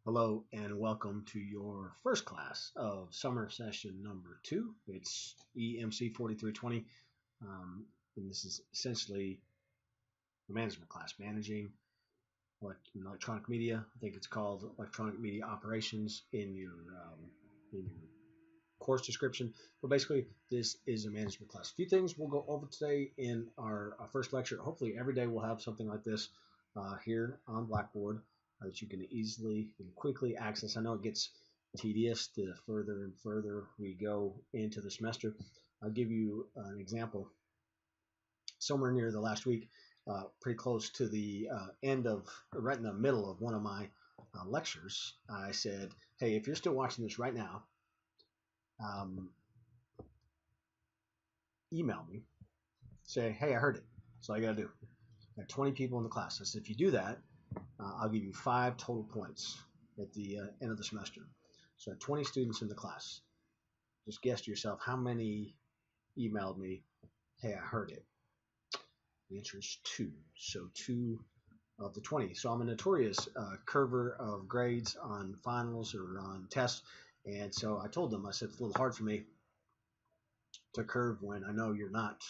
Hello and welcome to your first class of summer session number 2. It's EMC 4320, and this is essentially a management class, managing electronic media. I think it's called electronic media operations in your course description. But basically, this is a management class. A few things we'll go over today in our first lecture. Hopefully, every day we'll have something like this here on Blackboard that you can easily and quickly access. I know it gets tedious the further and further we go into the semester. I'll give you an example. Somewhere near the last week, pretty close to the end of, right in the middle of one of my lectures, I said, hey, if you're still watching this right now, um, email me, say, hey, I heard it. That's all you got to do. I have 20 people in the class. I said, if you do that, I'll give you 5 total points at the end of the semester. So I had 20 students in the class. Just guess to yourself how many emailed me, hey, I heard it. The answer is 2. So 2 of the 20. So I'm a notorious curver of grades on finals or on tests. And so I told them, I said, it's a little hard for me to curve when I know you're not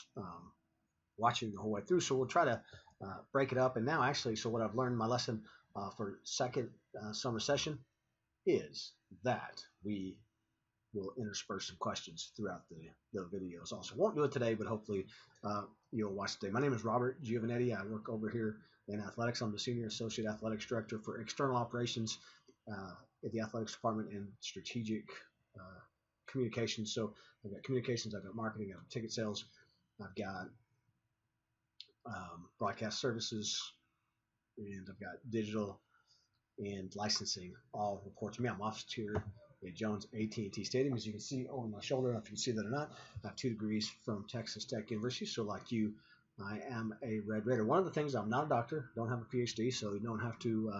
watching the whole way through. So we'll try to break it up. And now, actually, so what I've learned, my lesson for second summer session is that we will intersperse some questions throughout the videos. Also, won't do it today, but hopefully you'll watch today. My name is Robert Giovanetti. I work over here in athletics. I'm the Senior Associate Athletics Director for External Operations at the Athletics Department and Strategic Communications. So I've got communications, I've got marketing, I've got ticket sales, I've got broadcast services, and I've got digital and licensing all report to me. I'm officed here at Jones AT&T Stadium. As you can see over my shoulder, if you can see that or not, I have 2 degrees from Texas Tech University. So like you, I am a Red Raider. One of the things, I'm not a doctor, don't have a PhD, so you don't have to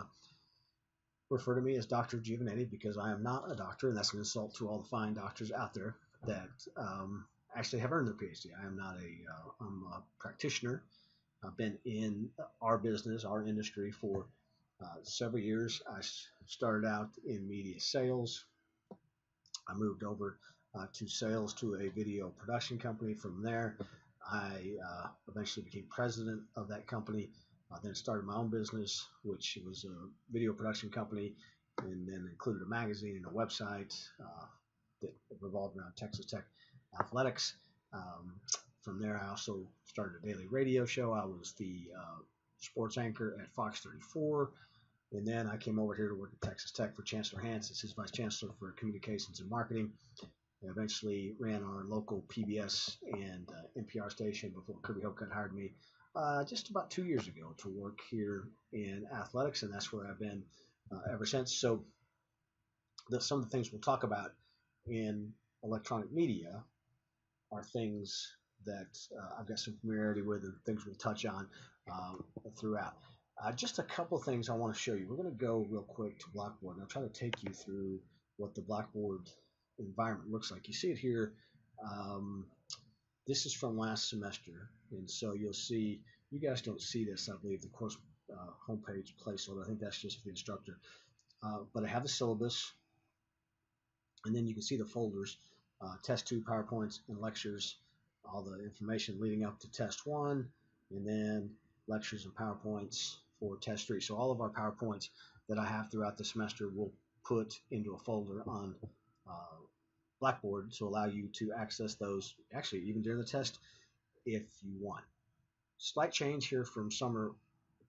refer to me as Dr. Giovanetti because I am not a doctor, and that's an insult to all the fine doctors out there that actually have earned their PhD. I am not I'm a practitioner. I've been in our business, our industry for several years. I started out in media sales. I moved over to sales to a video production company. From there, I eventually became president of that company. Then started my own business, which was a video production company, and then included a magazine and a website that revolved around Texas Tech athletics. From there, I also started a daily radio show. I was the sports anchor at Fox 34. And then I came over here to work at Texas Tech for Chancellor Hans as his vice chancellor for communications and marketing. I eventually ran our local PBS and NPR station before Kirby Hocutt hired me just about 2 years ago to work here in athletics, and that's where I've been ever since. So some of the things we'll talk about in electronic media are things that I've got some familiarity with and things we'll touch on throughout. Just a couple of things I want to show you. We're going to go real quick to Blackboard, and I'll try to take you through what the Blackboard environment looks like. You see it here. Um, this is from last semester, and so you'll see, you guys don't see this, I believe, the course homepage placeholder. I think that's just for the instructor. But I have the syllabus, and then you can see the folders, Test 2, PowerPoints, and lectures, all the information leading up to Test 1, and then lectures and PowerPoints for Test 3. So all of our PowerPoints that I have throughout the semester will put into a folder on Blackboard to allow you to access those, actually, even during the test, if you want. Slight change here from summer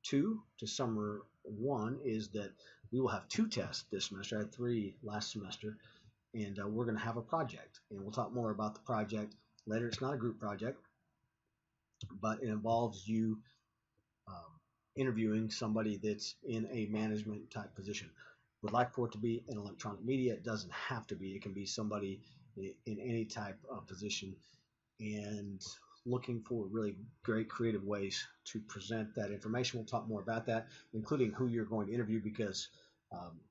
2 to summer 1 is that we will have 2 tests this semester. I had 3 last semester, and we're going to have a project, and we'll talk more about the project later. It's not a group project, but it involves you um, interviewing somebody that's in a management type position. Would like for it to be in electronic media. It doesn't have to be. It can be somebody in any type of position, and looking for really great creative ways to present that information. We'll talk more about that, including who you're going to interview, because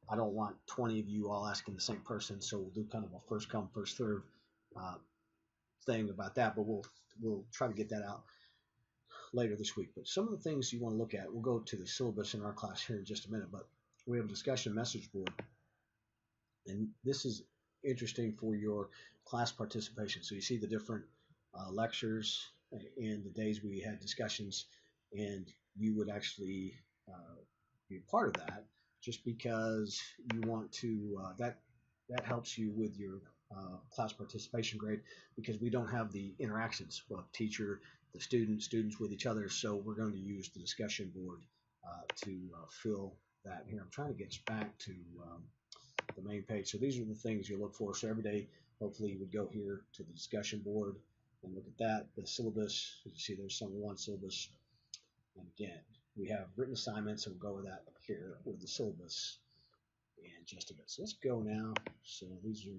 I don't want 20 of you all asking the same person. So we'll do kind of a first come, first serve uh, thing about that, but we'll try to get that out later this week. But some of the things you want to look at, we'll go to the syllabus in our class here in just a minute, but we have a discussion message board, and this is interesting for your class participation. So you see the different lectures and the days we had discussions, and you would actually be a part of that just because you want to. That helps you with your class participation grade because we don't have the interactions of teacher, the students with each other. So we're going to use the discussion board to fill that here. I'm trying to get us back to the main page. So these are the things you look for. So every day, hopefully, you would go here to the discussion board and look at that. The syllabus, as you see, there's some one syllabus. And again, we have written assignments, and we'll go over that here with the syllabus in just a bit. So let's go now. So these are,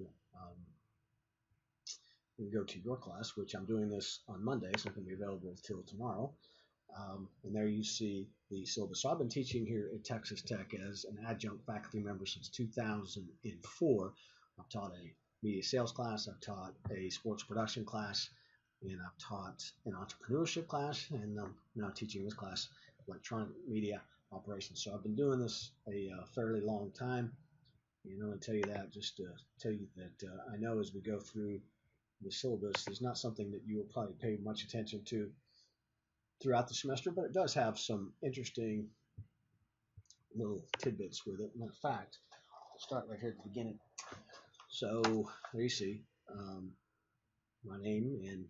we go to your class, which I'm doing this on Monday, so it's going to be available till tomorrow. And there you see the syllabus. So I've been teaching here at Texas Tech as an adjunct faculty member since 2004. I've taught a media sales class, I've taught a sports production class, and I've taught an entrepreneurship class, and I'm now teaching this class, electronic media operations. So I've been doing this a fairly long time. And I'm going to tell you that just to tell you that I know as we go through the syllabus, there's not something that you will probably pay much attention to throughout the semester, but it does have some interesting little tidbits with it. Matter of fact, I'll start right here at the beginning. So there you see my name and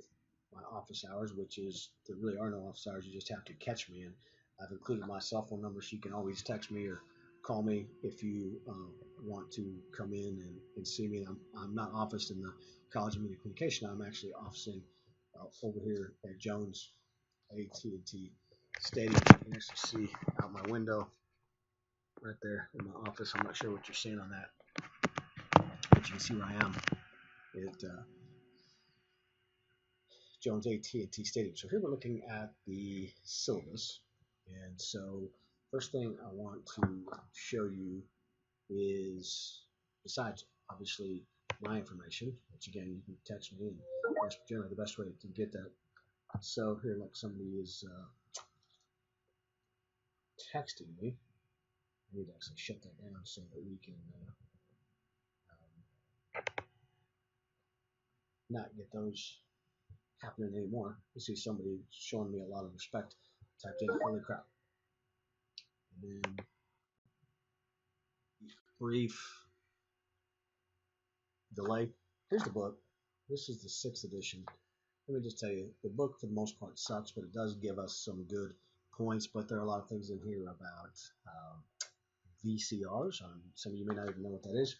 my office hours, which is there really are no office hours. You just have to catch me, and I've included my cell phone number, so you can always text me or call me if you want to come in and see me. I'm not officed in the College of Media Communication. I'm actually officing over here at Jones AT&T Stadium. You can actually see out my window right there in my office. I'm not sure what you're seeing on that, but you can see where I am at Jones AT&T Stadium. So here we're looking at the syllabus, and so first thing I want to show you is, besides obviously my information, which again you can text me, and that's generally the best way to get that. So here, like somebody is texting me. I need to actually shut that down so that we can not get those happening anymore. You see somebody showing me a lot of respect, typed in holy crap. And then brief delay. Here's the book. This is the 6th edition. Let me just tell you, the book for the most part sucks, but it does give us some good points. But there are a lot of things in here about VCRs. Some of you may not even know what that is.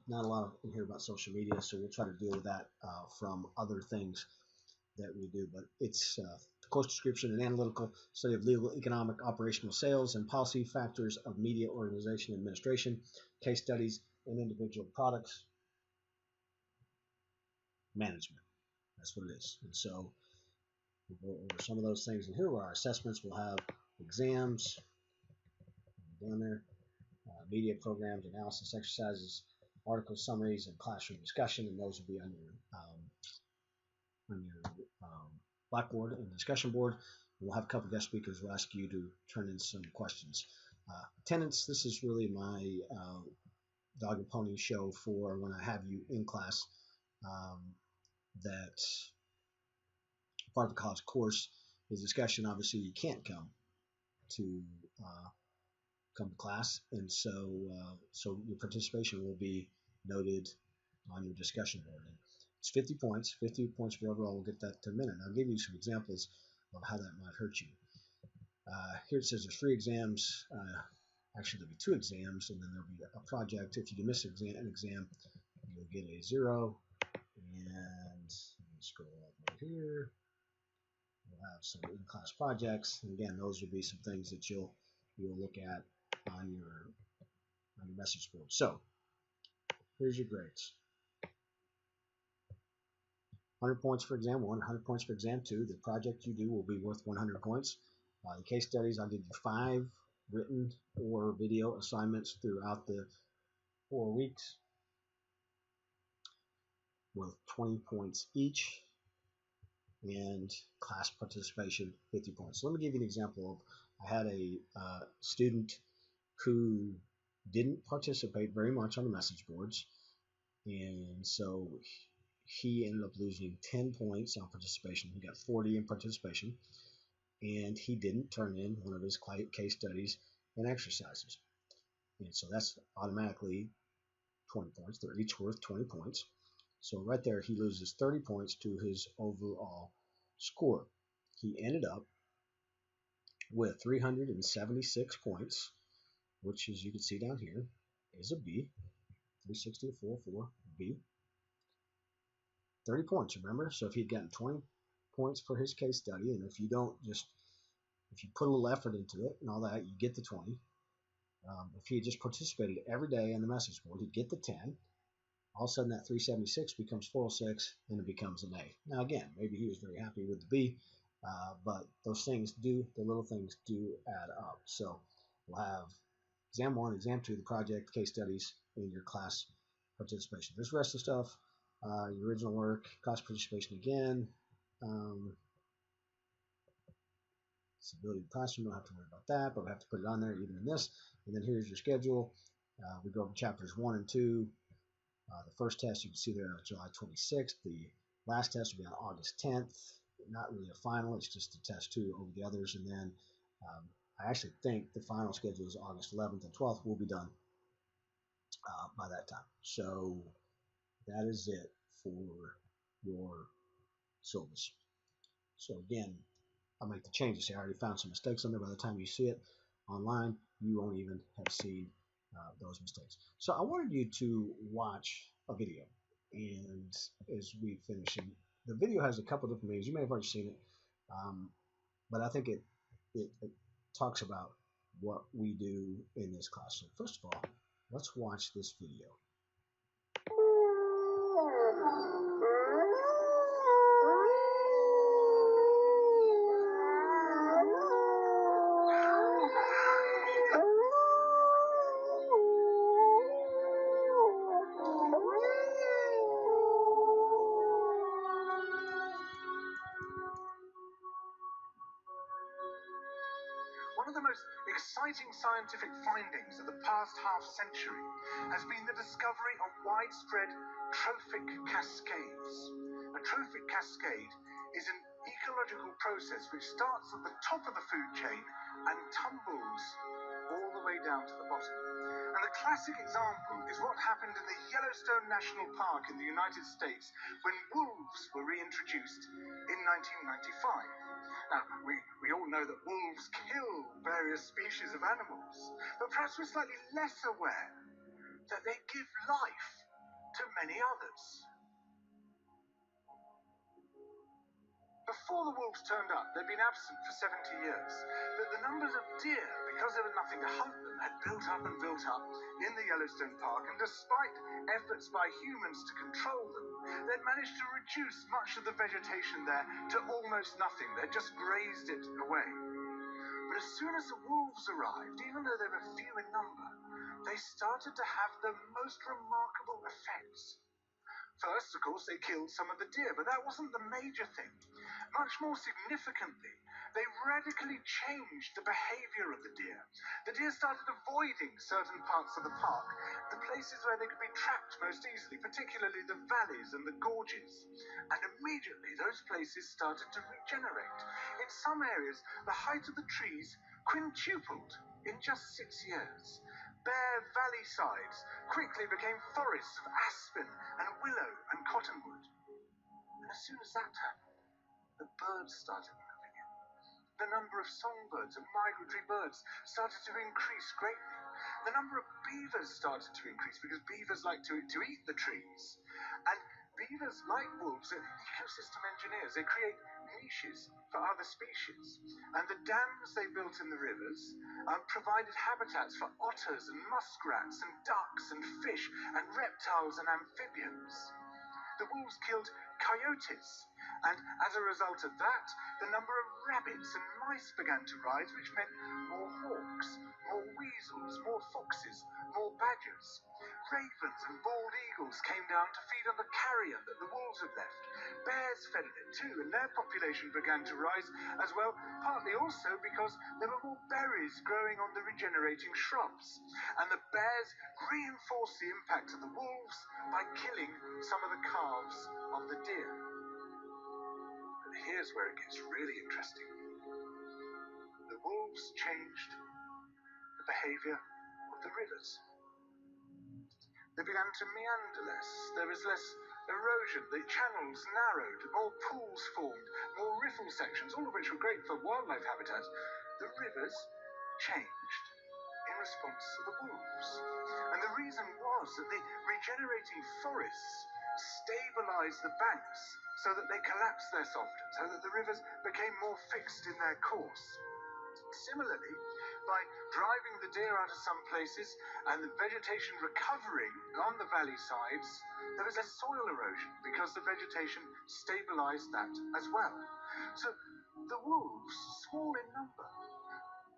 Not a lot in here about social media, so we'll try to deal with that from other things that we do. But it's course description and analytical study of legal, economic, operational, sales, and policy factors of media organization and administration, case studies, and individual products management. That's what it is. And so we'll go over some of those things. And here are our assessments. We'll have exams down there, media programs, analysis exercises, article summaries, and classroom discussion. And those will be on your Blackboard and discussion board. We'll have a couple of guest speakers. We'll ask you to turn in some questions. Attendance, this is really my dog and pony show for when I have you in class. That part of the college course is discussion. Obviously, you can't come to class, and so your participation will be noted on your discussion board. And it's 50 points. 50 points for overall. We'll get that in a minute. I'll give you some examples of how that might hurt you. Here it says there's 3 exams. Actually, there'll be 2 exams, and then there'll be a project. If you miss an exam, you'll get a 0. And let me scroll up right here. We'll have some in-class projects. And again, those will be some things that you'll look at on your message board. So here's your grades. 100 points for exam 1, 100 points for exam 2. The project you do will be worth 100 points. The case studies, I'll give you 5 written or video assignments throughout the 4 weeks worth 20 points each, and class participation 50 points. So let me give you an example of, I had a student who didn't participate very much on the message boards, and so he ended up losing 10 points on participation. He got 40 in participation, and he didn't turn in one of his case studies and exercises. And so that's automatically 20 points. They're each worth 20 points. So right there, he loses 30 points to his overall score. He ended up with 376 points, which, as you can see down here, is a B. 360 to 404, B. 30 points, remember? So if he'd gotten 20 points for his case study, and if you put a little effort into it and all that, you get the 20. If he just participated every day in the message board, he'd get the 10. All of a sudden, that 376 becomes 406, and it becomes an A. Now, again, maybe he was very happy with the B, but the little things do add up. So we'll have exam 1, exam 2, the project, case studies, and your class participation. There's the rest of the stuff, your original work, class participation again, stability of the classroom, don't have to worry about that, but we have to put it on there even in this. And then here's your schedule. We go over chapters 1 and 2. The first test you can see there on July 26th. The last test will be on August 10th. Not really a final, it's just a test 2 over the others. And then I actually think the final schedule is August 11th and 12th. Will be done by that time. So that is it for your syllabus. So again, I'll make the changes here. I already found some mistakes on there. By the time you see it online, you won't even have seen those mistakes. So I wanted you to watch a video, and as we finish, and the video has a couple different meanings. You may have already seen it, but I think it talks about what we do in this class. So first of all, let's watch this video. One of the most exciting scientific findings of the past half-century has been the discovery of widespread trophic cascades. A trophic cascade is an ecological process which starts at the top of the food chain and tumbles all the way down to the bottom. And the classic example is what happened in the Yellowstone National Park in the United States when wolves were reintroduced in 1995. Now, we all know that wolves kill various species of animals, but perhaps we're slightly less aware that they give life to many others. Before the wolves turned up, they'd been absent for 70 years, but the numbers of deer, because there was nothing to hunt them, had built up and built up in the Yellowstone Park, and despite efforts by humans to control them, they'd managed to reduce much of the vegetation there to almost nothing. They'd just grazed it away. But as soon as the wolves arrived, even though they were few in number, they started to have the most remarkable effects. First, of course, they killed some of the deer, but that wasn't the major thing. Much more significantly, they radically changed the behavior of the deer. The deer started avoiding certain parts of the park, the places where they could be trapped most easily, particularly the valleys and the gorges. And immediately, those places started to regenerate. In some areas, the height of the trees quintupled in just 6 years. Bare valley sides quickly became forests of aspen and willow and cottonwood. And as soon as that happened, the birds started moving in. The number of songbirds and migratory birds started to increase greatly. The number of beavers started to increase because beavers like to eat the trees. And beavers, like wolves, are ecosystem engineers. They create niches for other species. And the dams they built in the rivers provided habitats for otters and muskrats and ducks and fish and reptiles and amphibians. The wolves killed coyotes, and as a result of that, the number of rabbits and mice began to rise, which meant more hawks, more weasels, more foxes, more more badgers. Ravens and bald eagles came down to feed on the carrion that the wolves had left. Bears fed on it too, and their population began to rise as well, partly also because there were more berries growing on the regenerating shrubs. And the bears reinforced the impact of the wolves by killing some of the calves of the deer. But here's where it gets really interesting. The wolves changed the behavior of the rivers. They began to meander less. There was less erosion. The channels narrowed. More pools formed. More riffle sections, all of which were great for wildlife habitat. The rivers changed in response to the wolves. And the reason was that the regenerating forests stabilized the banks so that they collapsed less often, so that the rivers became more fixed in their course. Similarly, by driving the deer out of some places and the vegetation recovering on the valley sides, there was less soil erosion because the vegetation stabilized that as well. So the wolves, small in number,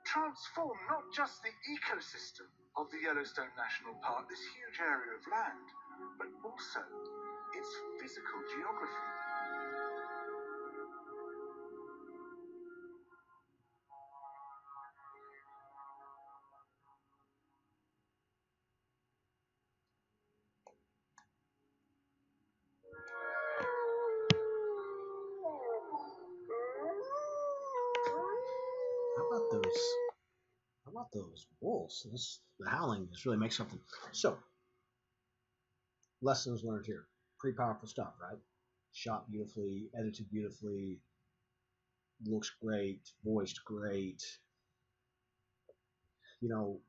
transformed not just the ecosystem of the Yellowstone National Park, this huge area of land, but also its physical geography. How about those wolves? The howling just really makes something. So, lessons learned here. Pretty powerful stuff, right? Shot beautifully, edited beautifully, looks great, voiced great. You know,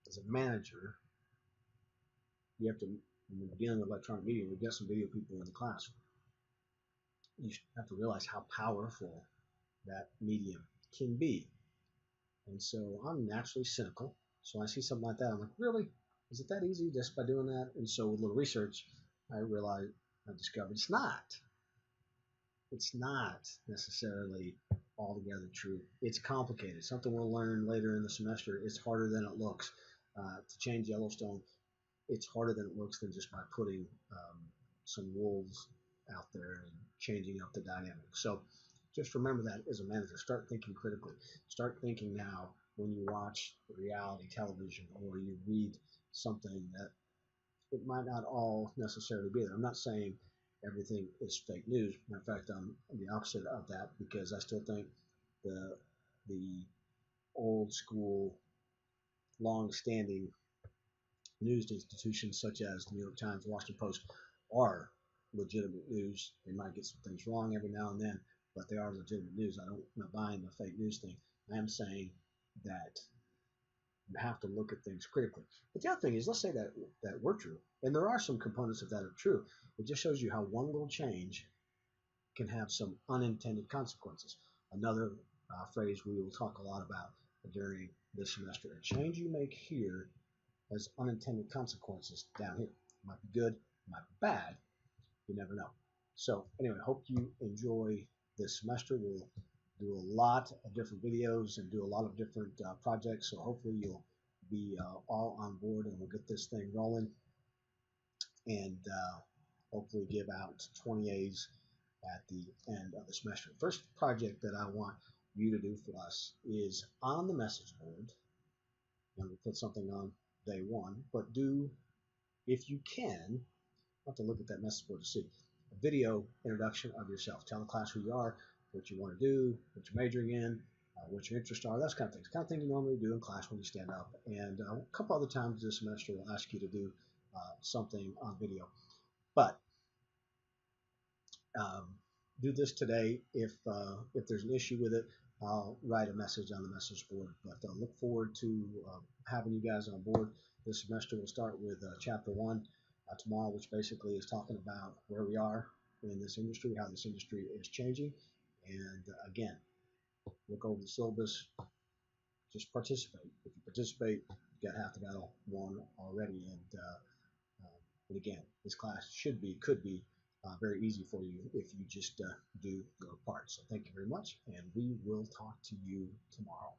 as a manager, you have to, when you're dealing with electronic media, we get some video people in the class. You have to realize how powerful that medium can be. And so I'm naturally cynical. So I see something like that, I'm like, really? Is it that easy just by doing that? And so with a little research, I discovered it's not. It's not necessarily altogether true. It's complicated. Something we'll learn later in the semester. It's harder than it looks. To change Yellowstone, it's harder than it looks than just by putting some wolves out there and changing up the dynamic. So just remember that as a manager. Start thinking critically. Start thinking now when you watch reality television or you read something that it might not all necessarily be there. I'm not saying everything is fake news. In fact, I'm the opposite of that because I still think the old school, long-standing news institutions such as the New York Times, Washington Post are legitimate news. They might get some things wrong every now and then, but they are legitimate news. I'm not buying the fake news thing. I am saying that you have to look at things critically. But the other thing is, let's say that we're true, and there are some components of that are true. It just shows you how one little change can have some unintended consequences. Another phrase we will talk a lot about during this semester: a change you make here has unintended consequences down here. It might be good, it might be bad. You never know. So anyway, hope you enjoy this semester. We'll do a lot of different videos and do a lot of different projects. So hopefully you'll be all on board and we'll get this thing rolling and hopefully give out 20 A's at the end of the semester. First project that I want you to do for us is on the message board. And we'll put something on day one, but do, if you can, have to look at that message board to see a video introduction of yourself. Tell the class who you are, what you want to do, what you're majoring in, what your interests are, those kind of things. The kind of thing you normally do in class when you stand up. And a couple other times this semester we'll ask you to do something on video. But do this today. If there's an issue with it, I'll write a message on the message board. But look forward to having you guys on board. This semester we'll start with chapter 1 tomorrow, which basically is talking about where we are in this industry, how this industry is changing. And again, look over the syllabus, just participate. If you participate, you got half the battle won already. And again, this class could be very easy for you if you just do your part. So thank you very much, and we will talk to you tomorrow.